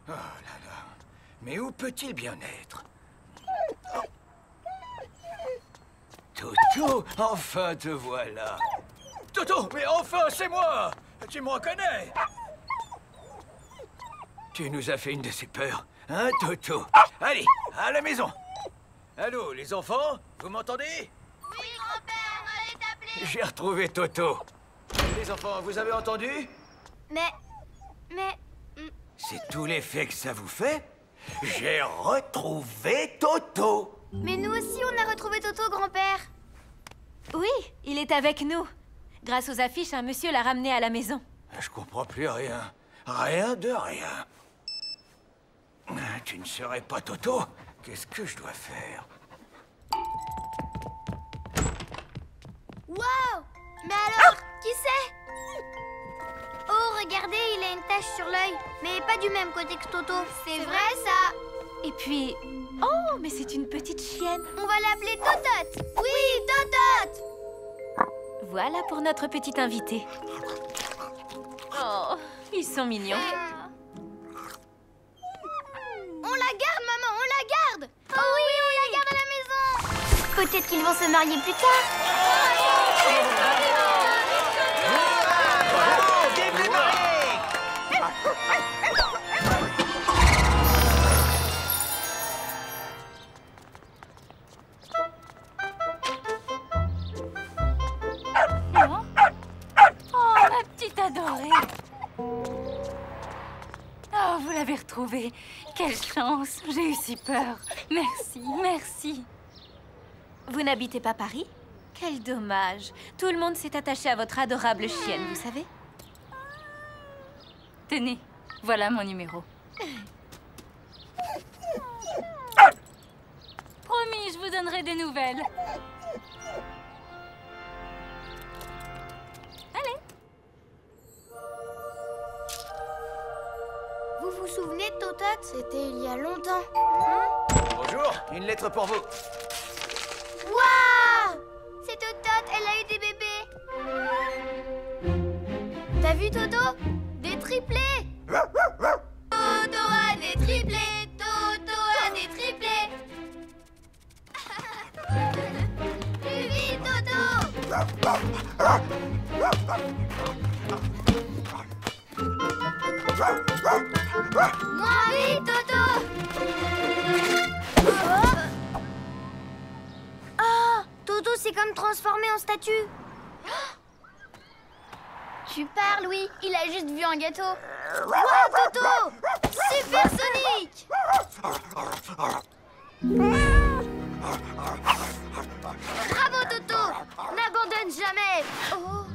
Oh là là. Mais où peut-il bien être? Toto, enfin te voilà. Toto, mais enfin, c'est moi. Tu me reconnais? Tu nous as fait une de ces peurs, hein, Toto? Allez, à la maison. Allô, les enfants, vous m'entendez? Oui, grand-père, allez t'appeler. J'ai retrouvé Toto. Les enfants, vous avez entendu? Mais... C'est tout l'effet que ça vous fait? J'ai retrouvé Toto. Mais nous aussi, on a retrouvé Toto, grand-père. Oui, il est avec nous. Grâce aux affiches, un monsieur l'a ramené à la maison. Je comprends plus rien. Rien de rien. Tu ne serais pas Toto? Qu'est-ce que je dois faire? Waouh! Mais alors, qui c'est? Oh, regardez, il a une tache sur l'œil. Mais pas du même côté que Toto. C'est vrai, ça? Et puis... Oh, mais c'est une petite chienne. On va l'appeler Tototte. Oui, Tototte! Voilà pour notre petite invitée. Oh, ils sont mignons. On la garde, maman, on la garde! Oh oui, on la garde à la maison! Peut-être qu'ils vont se marier plus tard. Oh, ma petite adorée. Oh, vous l'avez retrouvée. Quelle chance. J'ai eu si peur. Merci, merci. Vous n'habitez pas Paris? Quel dommage. Tout le monde s'est attaché à votre adorable chienne, vous savez? Tenez, voilà mon numéro. Promis, je vous donnerai des nouvelles. Allez. Vous vous souvenez de Tototte? C'était il y a longtemps. Bonjour, une lettre pour vous. Waouh! C'est Tototte, elle a eu des bébés. T'as vu Toto? Des triplés. Toto a des triplés. Toto a des triplés. Plus vite, Toto! Moins vite, Toto! Oh! Toto s'est comme transformé en statue. Tu parles, oui. Il a juste vu un gâteau. Wow, Toto! Supersonique! Bravo, Toto! N'abandonne jamais! Oh.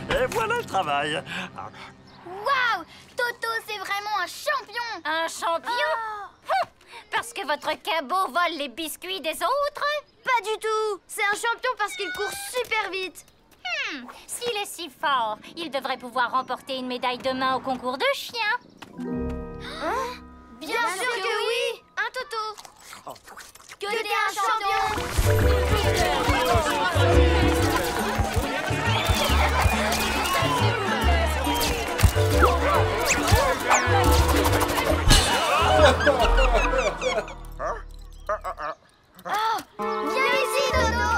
Et voilà le travail. Waouh! Toto, c'est vraiment un champion! Un champion? Parce que votre cabot vole les biscuits des autres? Pas du tout! C'est un champion parce qu'il court super vite! S'il est si fort, il devrait pouvoir remporter une médaille demain au concours de chiens. Bien sûr que oui! Un Toto! Que t'es un champion! Oh, viens ici, Toto!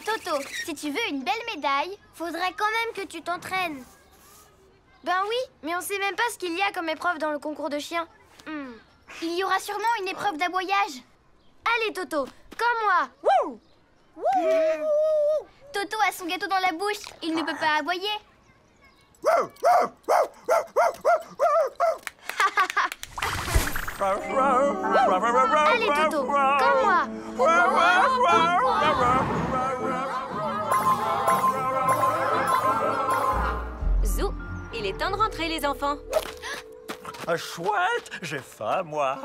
Toto, si tu veux une belle médaille, faudrait quand même que tu t'entraînes. Ben oui, mais on sait même pas ce qu'il y a comme épreuve dans le concours de chiens. Il y aura sûrement une épreuve d'aboyage. Allez, Toto, comme moi. Wouh! Wouh! Toto a son gâteau dans la bouche, il ne peut pas aboyer. Allez, Toto, comme moi. Zou, il est temps de rentrer, les enfants. Ah, chouette, j'ai faim, moi.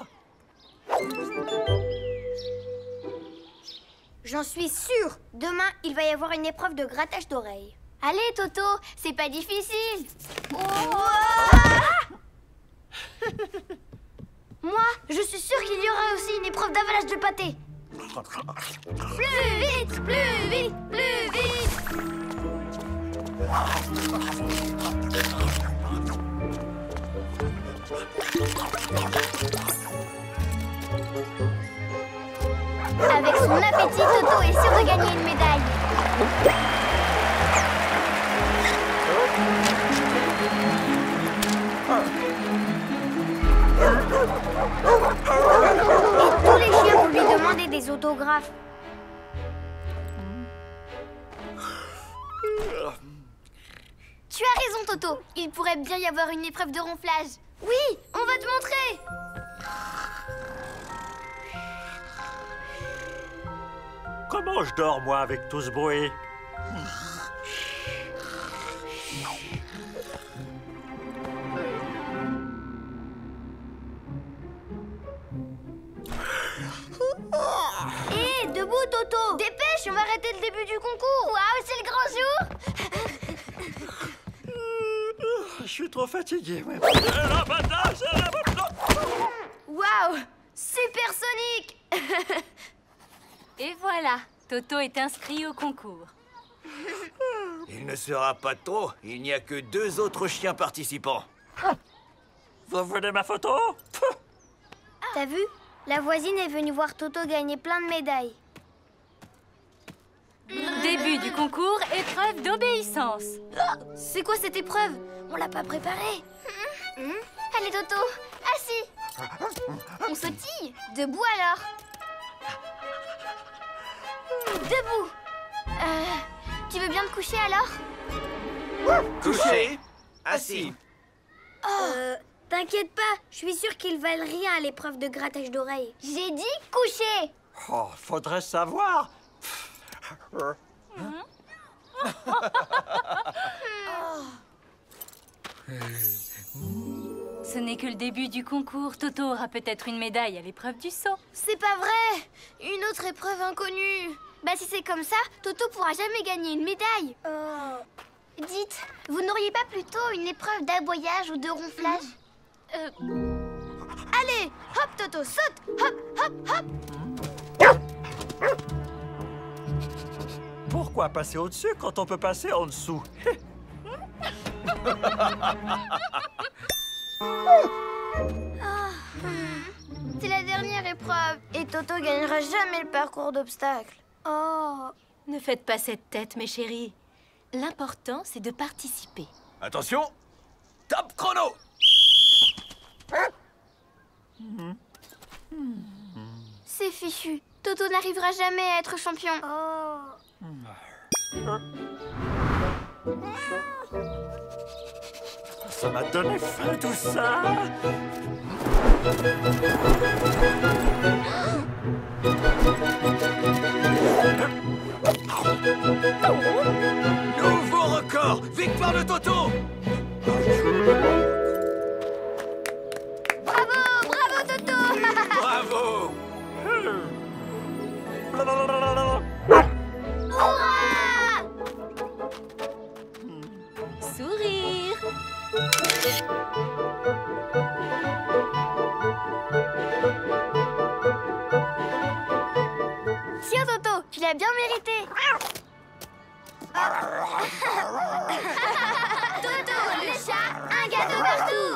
J'en suis sûre. Demain, il va y avoir une épreuve de grattage d'oreilles. Allez, Toto, c'est pas difficile. Moi, je suis sûre qu'il y aura aussi une épreuve d'avalage de pâté. Plus vite, plus vite, plus vite. Avec son appétit, Toto est sûr de gagner une médaille. les autographes. Tu as raison, Toto. Il pourrait bien y avoir une épreuve de ronflage. Oui, on va te montrer. Comment je dors, moi, avec tout ce bruit? Hé, debout, Toto. Dépêche, on va arrêter le début du concours. Waouh, c'est le grand jour. Je suis trop fatigué. Ouais. Waouh, supersonique. Et voilà, Toto est inscrit au concours. Il ne sera pas trop. Il n'y a que 2 autres chiens participants. Vous voulez ma photo? T'as vu? La voisine est venue voir Toto gagner plein de médailles. Début du concours, épreuve d'obéissance. C'est quoi cette épreuve? On l'a pas préparée. Allez, Toto, assis. On sautille. Debout alors. Debout. Tu veux bien te coucher alors? Couché, assis. T'inquiète pas, je suis sûre qu'ils valent rien à l'épreuve de grattage d'oreilles. J'ai dit coucher. Oh, faudrait savoir. Ce n'est que le début du concours. Toto aura peut-être une médaille à l'épreuve du saut. C'est pas vrai. Une autre épreuve inconnue. Bah si c'est comme ça, Toto pourra jamais gagner une médaille. Dites, vous n'auriez pas plutôt une épreuve d'aboyage ou de ronflage? Allez, hop Toto, saute. Hop, hop, hop. Pourquoi passer au-dessus quand on peut passer en dessous? C'est la dernière épreuve. Et Toto gagnera jamais le parcours d'obstacles. Oh. Ne faites pas cette tête, mes chéris. L'important, c'est de participer. Attention, top chrono. C'est fichu. Toto n'arrivera jamais à être champion. Ça m'a donné faim tout ça. Nouveau record. Victoire de Toto. Bravo, bravo Toto. Bravo. Hurrah! Sourire. Tiens Toto, tu l'as bien mérité. Toto, le chat, un gâteau partout.